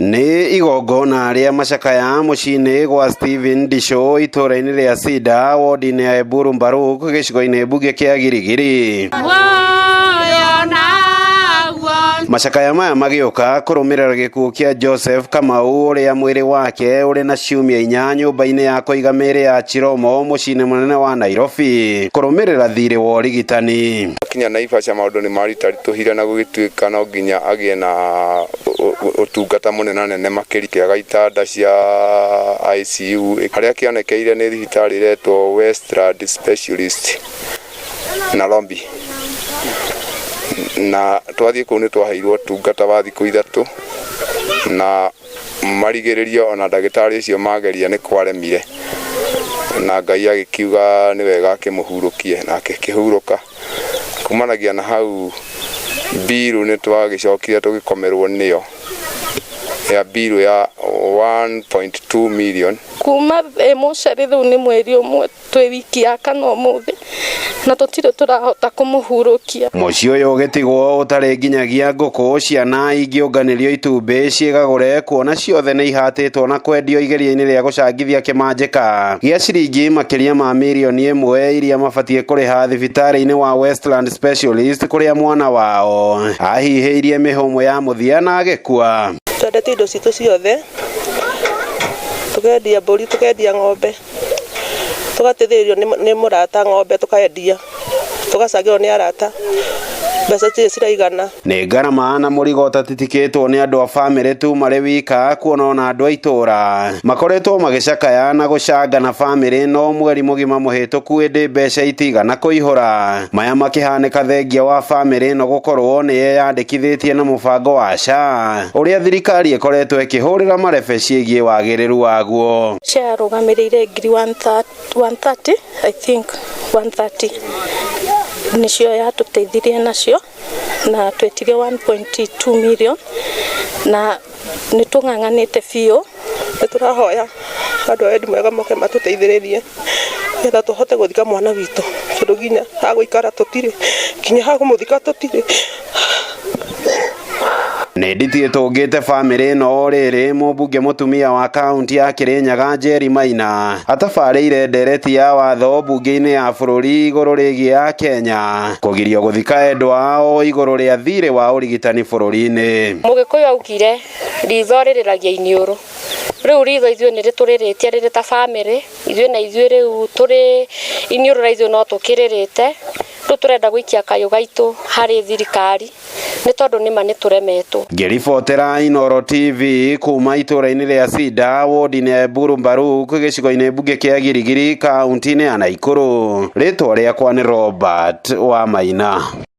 Nĩ igongona rĩa macakaya mũciĩ-inĩ gwa Stephen Ndisho itũũra-inĩ rĩa Cida wodi-inĩ ya Eburu Mbaruk gĩcigo-inĩ mbunge kĩa Girigiri. Macakaya maya magĩũka kũrũmĩrĩra gĩkuũ kĩa Joseph Kamau ũrĩa mwĩrĩ wake ũrĩ na ciumia 4 nyũmba-inĩ ya kũiga mĩĩrĩ ya Chiromo mũciĩ-inĩ mũnene wa Nairobi kũrũmĩrĩra thirĩ wa ũrigitani. Kinya Naivasha maũndũ nĩ maritaritũhire na gũgĩtuĩka no nginya agĩe na ũtungata mũnene makĩria kĩaga itanda cia ICU harĩa kĩonekeire nĩ thibitarĩ iretwo Westland Specialist Nairobi. Na twathiĩ kũu nĩ twaheirwo ũtungata wa thikũ 3 na marigĩrĩrio ona ndagĩtarĩ ũcio mageria nĩ kwaremire na Ngai agĩkiuga nĩ wega akĩmũhurũkie na akĩhurũka. Kumanagia na hau biru nĩ twagĩcokire tũgĩkomerwo nĩyo ya biru ya 1.2 million. Kuma emoshari rĩu nĩ mweri ũmwe twĩ wiki ya kana ũmũthĩ na tũtirĩ tũrahota kũmũhurũkia. Mũciĩ ũyũ ũgĩtigwo ũtarĩ nginyagia ngũkũ ciana ingĩũnganĩrio itumbĩ ciĩgagũre kuona ciothe nĩ ihatĩtwo na kwendio igeria-inĩ rĩa gũcangithia kĩmanjĩka gĩa ciringi makĩria ma mirioni 1 iria mabatiĩ kũrĩha thibitarĩ-inĩ wa Westland Specialist kũrĩa mwana wao ahihĩirie mĩhũmũ ya mũthia na agĩkua. Twendete indo citũ ciothe, tukendia mbũri, tukendia ng'ombe, tugateithĩrĩrio nĩ mũrata ng'ombe tukaendia, tugacagĩrwo nĩ arata mbeca ciraigana. Nĩ ngarama na mũrigo ũtatitikĩtwo nĩ andũ a bamĩrĩ tu marĩ wika kuona ona andũ a itũũra makoretwo magĩcakaya na gũcanga na bamĩrĩ no mweri mũgima mũhĩtũku ĩndĩ mbeca itigana kũihũra. Maya makĩhanĩka thengia wa bamĩrĩ ĩno gũkorwo nĩ yeyandĩkithĩtie na mũbango wa SHA ũrĩa thirikari ĩkoretwo ĩkĩhũrĩra marebe ciĩgiĩ wagĩrĩru waguo. SHA rũgamĩrĩire ngiri 130 I think 130 nĩcio yatũteithirie nacio na twetirie 1.2 million na nĩ tũng'ang'anĩte biũ. Nĩ tũrahoya andũ a wendi mwega moke matũteithĩrĩrie nĩgetha tũhote gũthika mwana witũ tondũ nginya ha gũikara tũtirĩ, nginya ha kũmũthika tũtirĩ. Nĩ nditi ĩtũngĩte bamĩrĩ ĩno rĩrĩ mũmbunge mũtumia wa kaunti ya Kĩrĩnyaga Njeri Maina atabarĩire ndereti ya watho mbunge-inĩ ya bũrũri igũrũ rĩgiĩ ya Kenya kũgirio gũthika endwa ao igũrũ rĩa thirĩ wa ũrigitani bũrũri-inĩ. Mũgĩkũyũ augire ritho rĩrĩragia iniũrũ. Rĩu ritho ithuĩ nĩ rĩtũrĩrĩtie rĩrĩ ta bamĩrĩ ithuĩ rĩu tũrĩ iniũrũ ra ithuĩ no tũkĩrĩrĩte. Rĩu tũrenda gũikia kayũ gaitũ harĩ thirikari nĩ tondũ nĩma nĩ tũremetwo. Ngĩribotera Inooro TV kuma itũũra-inĩ rĩa Cida wodi-inĩ ya Eburu Mbaruk gĩcigo-inĩ mbunge kĩa Girigiri kaunti-inĩ ya Naikuru. Rĩtwa rĩakwa nĩ Robert wa Maina.